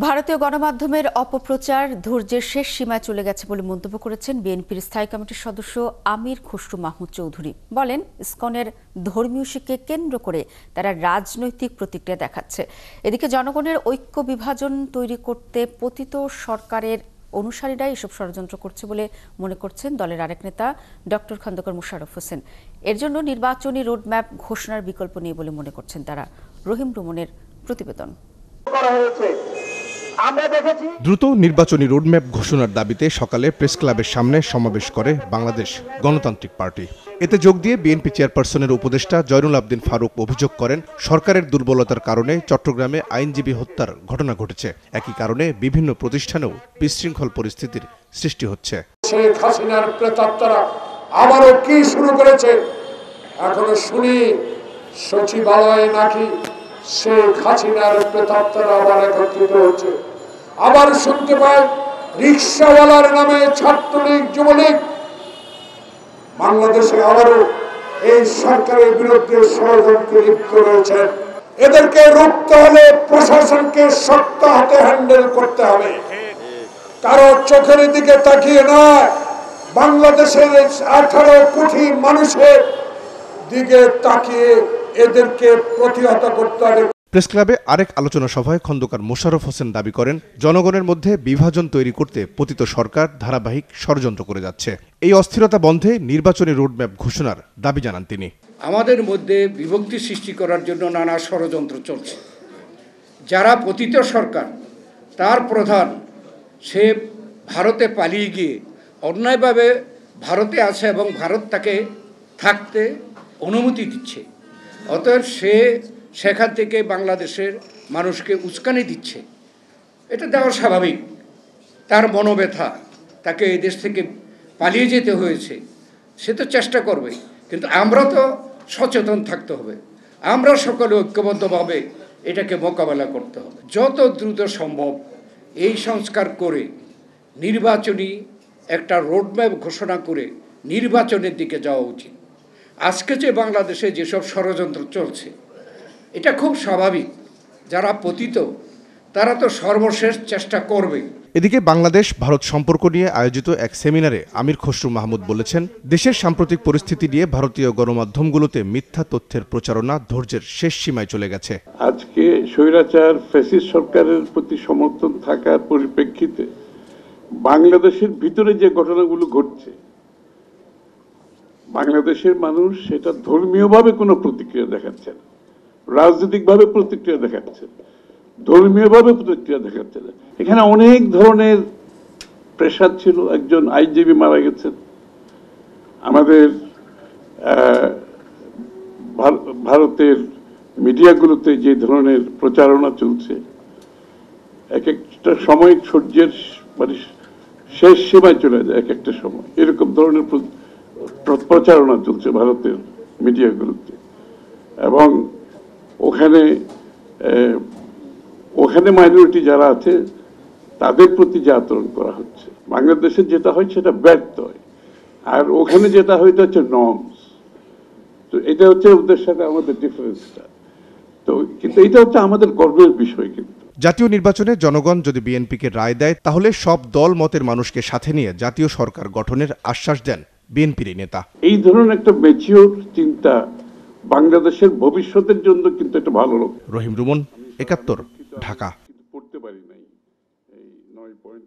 ভারতীয় গণমাধ্যমের অপপ্রচার ধৈর্যের শেষ সীমায় চলে গেছে বলে মন্তব্য করেছেন বিএনপির স্থায়ী কমিটির সদস্য আমির খসরু মাহমুদ চৌধুরী। বলেন, ইসকনের ধর্মীয় শিক্ষাকে কেন্দ্র করে তারা রাজনৈতিক প্রতিক্রিয়া দেখাচ্ছে। এদিকে জনগণের ঐক্য বিভাজন তৈরি করতে পতিত সরকারের অনুসারীরাই এসব ষড়যন্ত্র করছে বলে মনে করছেন দলের আরেক নেতা ডক্টর খন্দকার মোশাররফ হোসেন। এর জন্য নির্বাচনী রোডম্যাপ ঘোষণার বিকল্প নেই বলে মনে করছেন তারা। রহিম রুমনের প্রতিবেদন। দ্রুত নির্বাচনী রোডম্যাপ ঘোষণার দাবিতে সকালে প্রেস ক্লাবের সামনে সমাবেশ করে বাংলাদেশ গণতান্ত্রিক পার্টি। এতে যোগ দিয়ে বিএনপি চেয়ারপারসনের উপদেষ্টা জয়নুল আবদিন ফারুক অভিযোগ করেন, সরকারের দুর্বলতার কারণে চট্টগ্রামে আইনজীবী হত্যার ঘটনা ঘটেছে। একই কারণে বিভিন্ন প্রতিষ্ঠানেও বিশৃঙ্খল পরিস্থিতির সৃষ্টি হচ্ছে। শেখ হাসিনার প্রেতাত্মারা আবারও কি শুরু করেছে এখনো শুনি। সচিবালয়ে নাকি শেখ হাসিনার প্রেতাত্মারা আবার একত্রিত হচ্ছে। আবার শুনতে পাই রিক্সাওয়ালার নামে ছাত্রলীগ যুবলীগ বাংলাদেশে আবারও এই সরকারের বিরুদ্ধে ষড়যন্ত্রে লিপ্ত রয়েছে। এদেরকে রুখতে হলে প্রশাসনকে শক্ত হাতে হ্যান্ডেল করতে হবে। কারো চোখের দিকে তাকিয়ে নয়, বাংলাদেশের 18 কোটি মানুষের দিকে তাকিয়ে এদেরকে প্রতিহত করতে হবে। প্রেস ক্লাবে আরেক আলোচনা সভায় খন্দকার মোশাররফ হোসেন দাবি করেন, জনগণের মধ্যে বিভাজন তৈরি করতে পতিত সরকার ধারাবাহিক ষড়যন্ত্র করে যাচ্ছে। এই অস্থিরতা বন্ধে নির্বাচনী রোডম্যাপ ঘোষণার দাবি জানান তিনি। আমাদের মধ্যে বিভক্তি সৃষ্টি করার জন্য নানা ষড়যন্ত্র চলছে। যারা পতিত সরকার, তার প্রধান সে ভারতে পালিয়ে গিয়ে অন্যায়ভাবে ভারতে আছে এবং ভারত তাকে থাকতে অনুমতি দিচ্ছে। অতএব সেখান থেকে বাংলাদেশের মানুষকে উস্কানি দিচ্ছে। এটা দেওয়া স্বাভাবিক। তার মনোব্যথা, তাকে এই দেশ থেকে পালিয়ে যেতে হয়েছে, সে তো চেষ্টা করবে। কিন্তু আমরা তো সচেতন থাকতে হবে। আমরা সকলে ঐক্যবদ্ধভাবে এটাকে মোকাবেলা করতে হবে। যত দ্রুত সম্ভব এই সংস্কার করে নির্বাচনী একটা রোডম্যাপ ঘোষণা করে নির্বাচনের দিকে যাওয়া উচিত। আজকে যে বাংলাদেশে যেসব ষড়যন্ত্র চলছে, এটা খুব স্বাভাবিক। যারা পতিত তারা তো সর্বশেষ চেষ্টা করবে। এদিকে বাংলাদেশ ভারত সম্পর্ক নিয়ে আয়োজিত এক সেমিনারে আমির খসরু মাহমুদ বলেছেন, দেশের সাম্প্রতিক পরিস্থিতি নিয়ে ভারতীয় গণমাধ্যমগুলোতে মিথ্যা তথ্যের প্রচারণা ধৈর্যের শেষ সীমায় চলে গেছে। আজকে স্বৈরাচার ফ্যাসিস্ট সরকারের প্রতি সমর্থন থাকার পরিপ্রেক্ষিতে বাংলাদেশের ভিতরে যে ঘটনাগুলো ঘটছে, বাংলাদেশের মানুষ সেটা ধর্মীয়ভাবে কোনো প্রতিক্রিয়া দেখাচ্ছে না, রাজনৈতিকভাবে প্রতিক্রিয়া দেখাচ্ছে, ধর্মীয়ভাবে প্রতিক্রিয়া দেখাচ্ছে না। এখানে অনেক ধরনের প্রেশার ছিল। একজন আইনজীবী মারা গেছেন। আমাদের ভারতের মিডিয়াগুলোতে যে ধরনের প্রচারণা চলছে, এক একটা সময় সূর্যের মানে শেষ সীমায় চলে যায়। এক একটা সময় এরকম ধরনের প্রচারণা চলছে ভারতের মিডিয়াগুলোতে, এবং ওখানে মাইনরিটি যারা আছে তাদের প্রতি যে আচরণ করা হচ্ছে, বাংলাদেশে যেটা হয় সেটা ব্যর্থ হয়, আর ওখানে যেটা হয় এটা হচ্ছে নর্মস। তো এটা হচ্ছে ওদের সাথে আমাদের ডিফারেন্সটা। তো কিন্তু এটা হচ্ছে আমাদের গর্বের বিষয়। কিন্তু জাতীয় নির্বাচনে জনগণ যদি বিএনপিকে রায় দেয়, তাহলে সব দল মতের মানুষকে সাথে নিয়ে জাতীয় সরকার গঠনের আশ্বাস দেন বিএনপির নেতা। এই ধরনের একটা ম্যাচিওর চিন্তা বাংলাদেশের ভবিষ্যতের জন্য কিন্তু একটা ভালো লোক। রহিম রুমন, ৭১, ঢাকা। পড়তে পারি নাই এই 9 পয়েন্ট